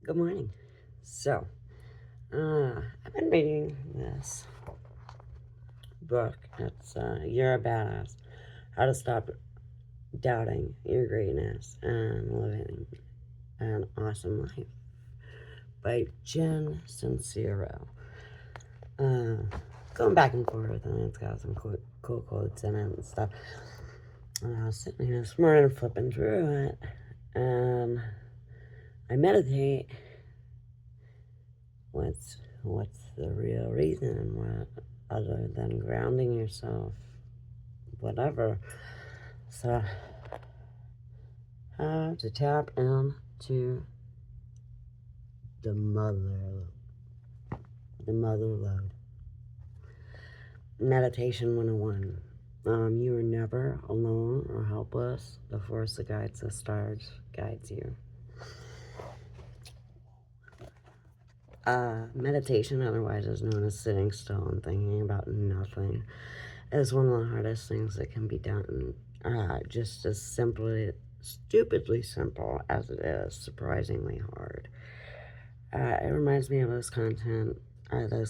Good morning. So, I've been reading this book. It's You're a Badass: How to Stop Doubting Your Greatness and Living an Awesome Life by Jen Sincero. Uh, Going back and forth, and it's got some cool quotes in it and stuff. And I was sitting here this morning flipping through it, and I meditate. What's the real reason? What other than grounding yourself, whatever. So, how to tap into the mother load. Meditation 101. You are never alone or helpless. The force that guides the stars guides you. Meditation, otherwise is known as sitting still and thinking about nothing, is one of the hardest things that can be done. Just as stupidly simple as it is surprisingly hard. It reminds me of those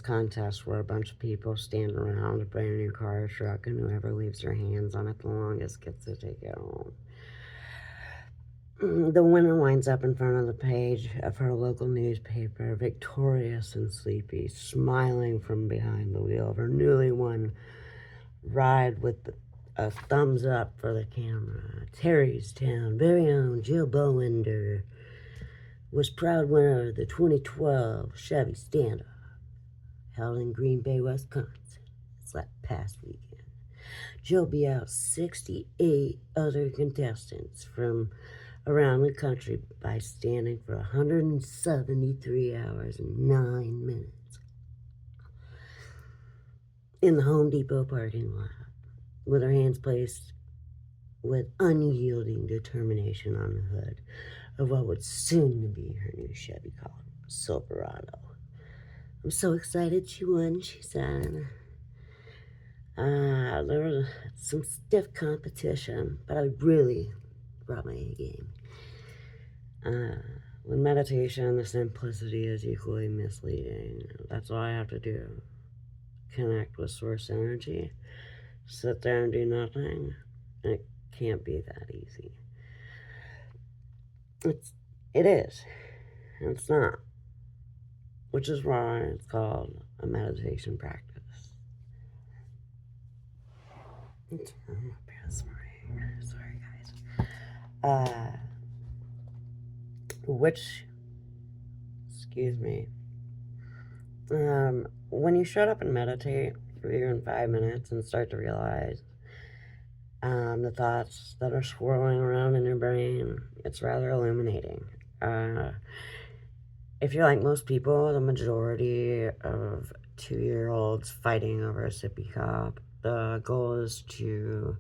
contests where a bunch of people stand around a brand new car or truck, and whoever leaves their hands on it the longest gets to take it home. The winner winds up in front of the page of her local newspaper, victorious and sleepy, smiling from behind the wheel of her newly won ride with a thumbs up for the camera. Terrystown very own Jill Bowender was proud winner of the 2012 Chevy Standoff, held in Green Bay, Wisconsin. It's like past weekend. Jill beat out 68 other contestants from around the country by standing for 173 hours and 9 minutes in the Home Depot parking lot, with her hands placed with unyielding determination on the hood of what would soon to be her new Chevy Silverado. I'm so excited she won, she said. There was some stiff competition, but I really brought my A game. With meditation, the simplicity is equally misleading. That's all I have to do. Connect with source energy, sit there and do nothing. It can't be that easy. It is. And it's not. Which is why it's called a meditation practice. Sorry, guys. Excuse me. When you shut up and meditate for even 5 minutes and start to realize the thoughts that are swirling around in your brain, it's rather illuminating. If you're like most people, the majority of 2-year-olds fighting over a sippy cup, the goal is to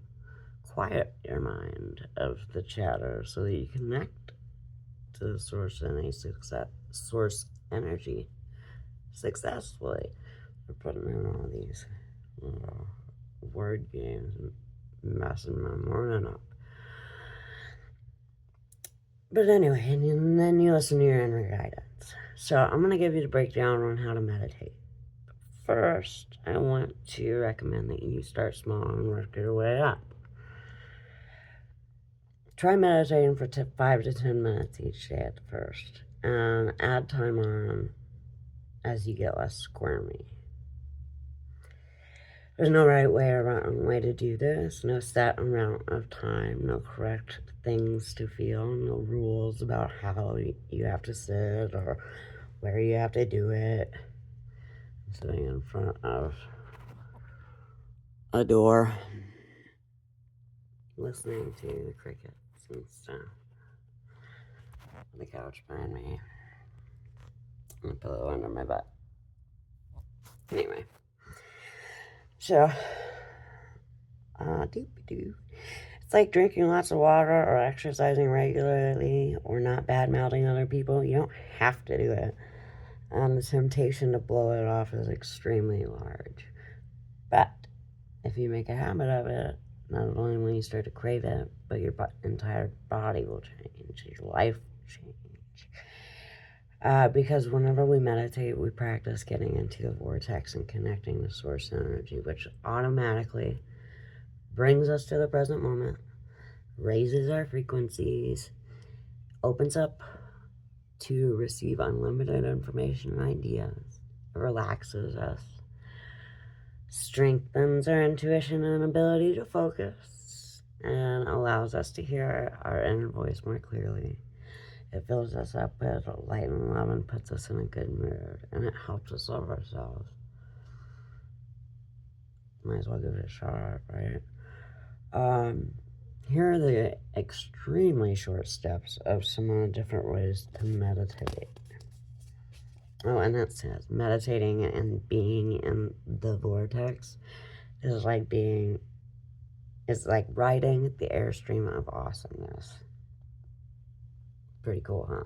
quiet your mind of the chatter so that you connect to the source energy successfully. We're putting in all these word games and messing my morning up. But anyway, and then you listen to your inner guidance. So I'm going to give you the breakdown on how to meditate. First, I want to recommend that you start small and work your way up. Try meditating for 5 to 10 minutes each day at the first, and add time on as you get less squirmy. There's no right way or wrong way to do this, no set amount of time, no correct things to feel, no rules about how you have to sit or where you have to do it. I'm sitting in front of a door, listening to the crickets and stuff. On the couch behind me, and a pillow under my butt. Anyway, so, it's like drinking lots of water or exercising regularly or not bad-mouthing other people. You don't have to do it. The temptation to blow it off is extremely large. But if you make a habit of it, not only will you start to crave it, but your entire body will change. Your life will change. Because whenever we meditate, we practice getting into the vortex and connecting to source energy, which automatically brings us to the present moment, raises our frequencies, opens up to receive unlimited information and ideas, relaxes us, strengthens our intuition and ability to focus, and allows us to hear our inner voice more clearly. It fills us up with light and love and puts us in a good mood, and it helps us love ourselves. Might as well give it a shot, right? Here are the extremely short steps of some of the different ways to meditate. Oh, and that says meditating and being in the vortex is like riding the airstream of awesomeness. Pretty cool, huh?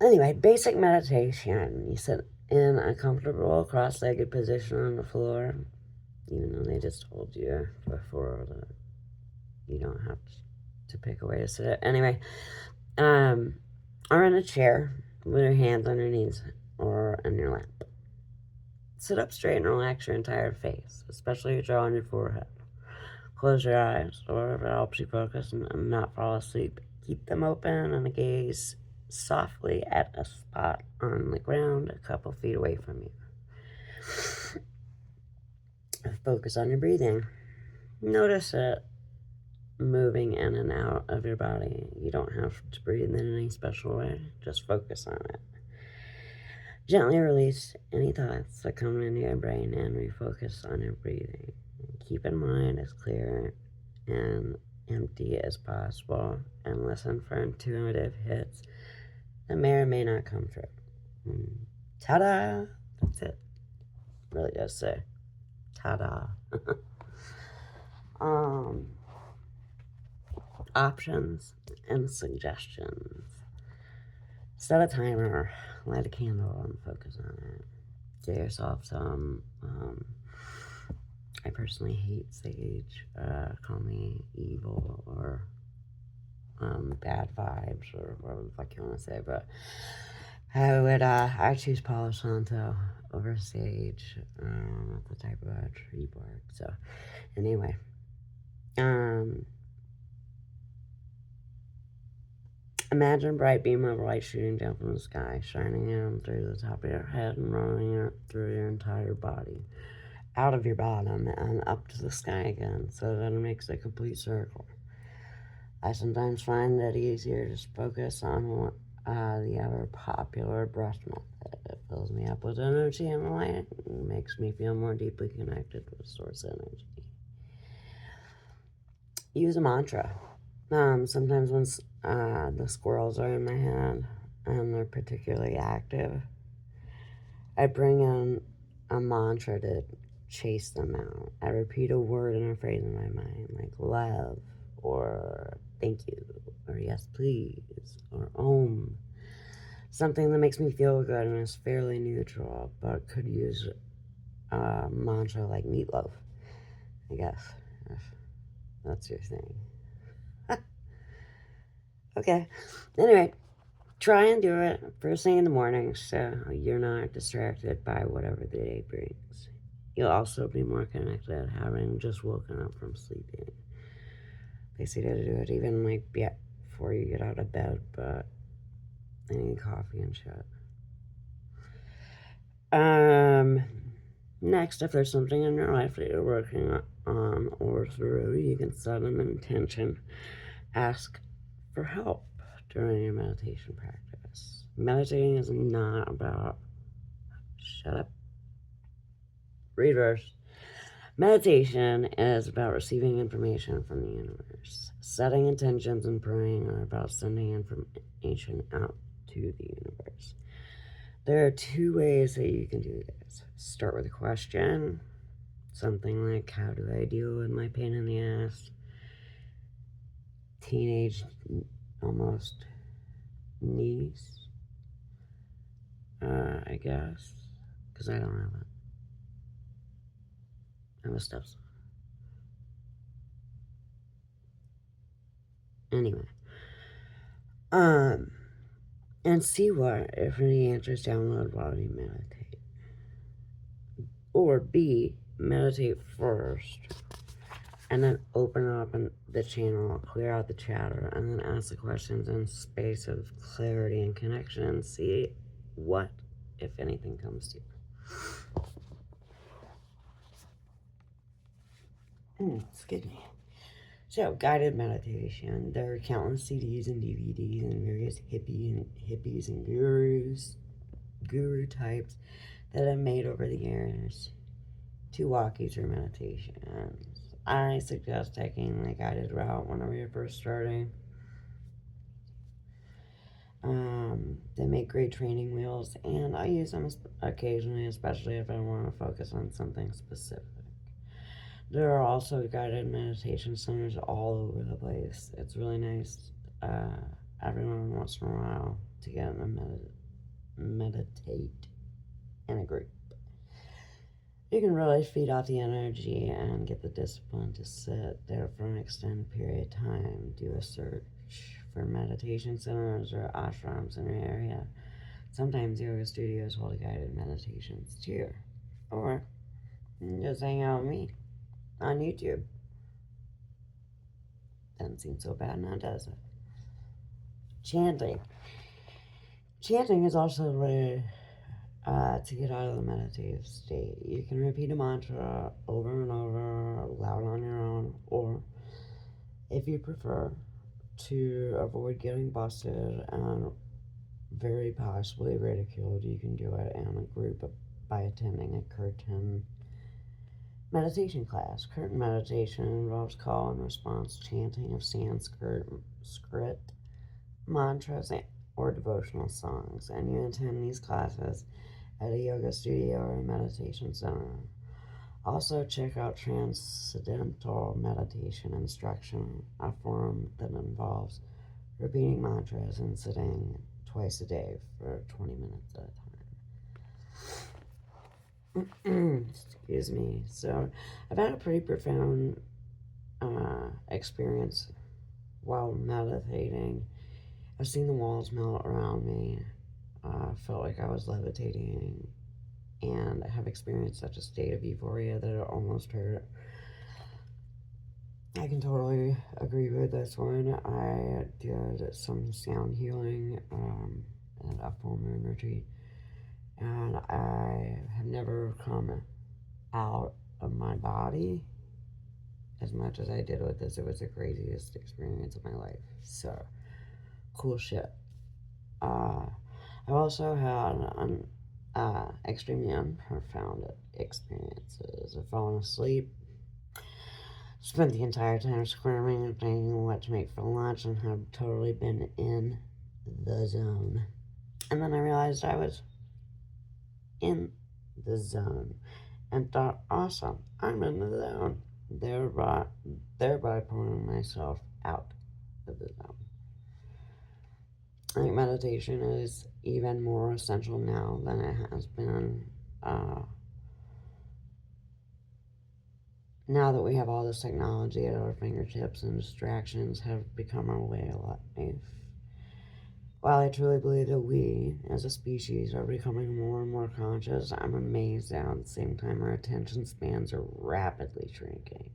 Anyway, basic meditation. You sit in a comfortable cross-legged position on the floor, even though they just told you before that you don't have to pick a way to sit. Anyway, or in a chair with your hands on your knees or in your lap. Sit up straight and relax your entire face, especially your jaw and your forehead. Close your eyes, or if it helps you focus and not fall asleep, keep them open and gaze softly at a spot on the ground a couple feet away from you. Focus on your breathing. Notice it moving in and out of your body. You don't have to breathe in any special way, just focus on it. Gently release any thoughts that come into your brain and refocus on your breathing. Keep in mind as clear and empty as possible, and listen for intuitive hits that may or may not come through. Ta-da! That's it. Really does say ta-da. Options and suggestions. Set a timer, light a candle, and focus on it. Get yourself some, I personally hate sage. Call me evil or bad vibes or whatever the fuck you want to say, but I choose Palo Santo over sage. The type of tree bark. So anyway, imagine a bright beam of light shooting down from the sky, shining in through the top of your head and running it through your entire body, out of your bottom and up to the sky again, so that it makes a complete circle. I sometimes find it easier to just focus on the ever popular breath method. It fills me up with energy and light and makes me feel more deeply connected with source energy. Use a mantra. Sometimes when the squirrels are in my head and they're particularly active, I bring in a mantra to chase them out. I repeat a word and a phrase in my mind, like love, or thank you, or yes please, or om. Something that makes me feel good and is fairly neutral, but could use a mantra like meatloaf, I guess, if that's your thing. Okay, anyway, try and do it first thing in the morning so you're not distracted by whatever the day brings. You'll also be more connected having just woken up from sleeping. They say to do it even like before you get out of bed, but I need coffee and shit. Next, if there's something in your life that you're working on or through, you can set an intention. Ask for help during your meditation practice. Meditating is not about shut up. Reverse. Meditation is about receiving information from the universe. Setting intentions and praying are about sending information out to the universe. There are two ways that you can do this. Start with a question. Something like, how do I deal with my pain in the ass? Teenage, almost niece, I guess, because I don't have it. I have a stepson. Anyway, and see what, if any, answers download while you meditate. Or B, meditate first, and then open up the channel, clear out the chatter, and then ask the questions in space of clarity and connection and see what, if anything, comes to you. Excuse me. So, guided meditation. There are countless CDs and DVDs and various hippies and guru types that I've made over the years to walk you through meditations. I suggest taking the guided route whenever you're first starting. They make great training wheels, and I use them occasionally, especially if I want to focus on something specific. There are also guided meditation centers all over the place. It's really nice every once in a while to get and meditate in a group. You can really feed off the energy and get the discipline to sit there for an extended period of time. Do a search for meditation centers or ashrams in your area. Sometimes yoga studios hold guided meditations too. Or just hang out with me on YouTube. Doesn't seem so bad now, does it? Chanting. Chanting is also a way to get out of the meditative state. You can repeat a mantra over and over, loud on your own, or if you prefer, to avoid getting busted and very possibly ridiculed, you can do it in a group by attending a curtain meditation class. Curtain meditation involves call and response chanting of Sanskrit mantras or devotional songs, and you attend these classes at a yoga studio or a meditation center. Also, check out Transcendental Meditation Instruction, a form that involves repeating mantras and sitting twice a day for 20 minutes at a time. Excuse me. So, I've had a pretty profound experience while meditating. I've seen the walls melt around me. Felt like I was levitating, and I have experienced such a state of euphoria that it almost hurt. I can totally agree with this one. I did some sound healing at a full moon retreat, and I have never come out of my body as much as I did with this. It was the craziest experience of my life. So, cool shit. I've also had extremely unprofound experiences. I've fallen asleep, spent the entire time squirming and thinking what to make for lunch, and have totally been in the zone. And then I realized I was in the zone and thought, awesome, I'm in the zone, thereby pulling myself out of the zone. I think meditation is even more essential now than it has been. Now that we have all this technology at our fingertips and distractions have become our way of life. While I truly believe that we, as a species, are becoming more and more conscious, I'm amazed that at the same time our attention spans are rapidly shrinking.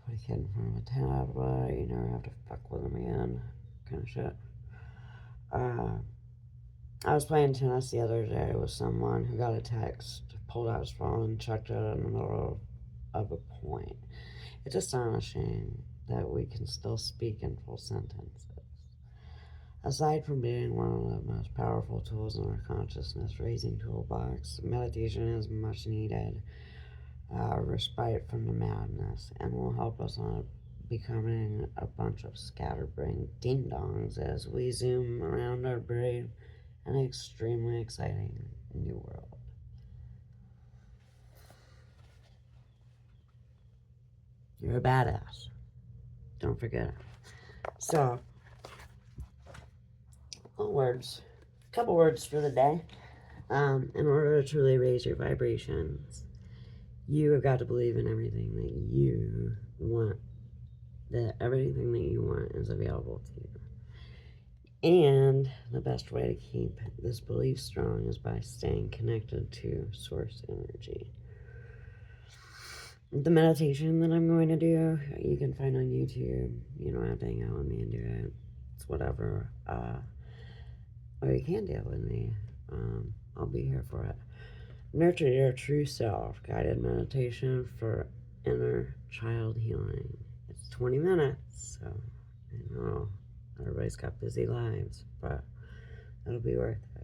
Put a kid in front of a tablet, you never have to fuck with them again. Kind of shit. I was playing tennis the other day with someone who got a text, pulled out his phone, and chucked it in the middle of a point. It's astonishing that we can still speak in full sentences. Aside from being one of the most powerful tools in our consciousness-raising toolbox, meditation is much needed respite from the madness and will help us on becoming a bunch of scatterbrained ding-dongs as we zoom around our brave and extremely exciting new world. You're a badass. Don't forget it. So, a couple words for the day. In order to truly raise your vibrations, you have got to believe in everything that you want, that everything that you want is available to you. the best way to keep this belief strong is by staying connected to source energy. The meditation that I'm going to do, you can find on YouTube. You don't have to hang out with me and do it. It's whatever. Or you can deal with me. I'll be here for it. Nurture your true self. Guided meditation for inner child healing. It's 20 minutes, so I know everybody's got busy lives, but it'll be worth it.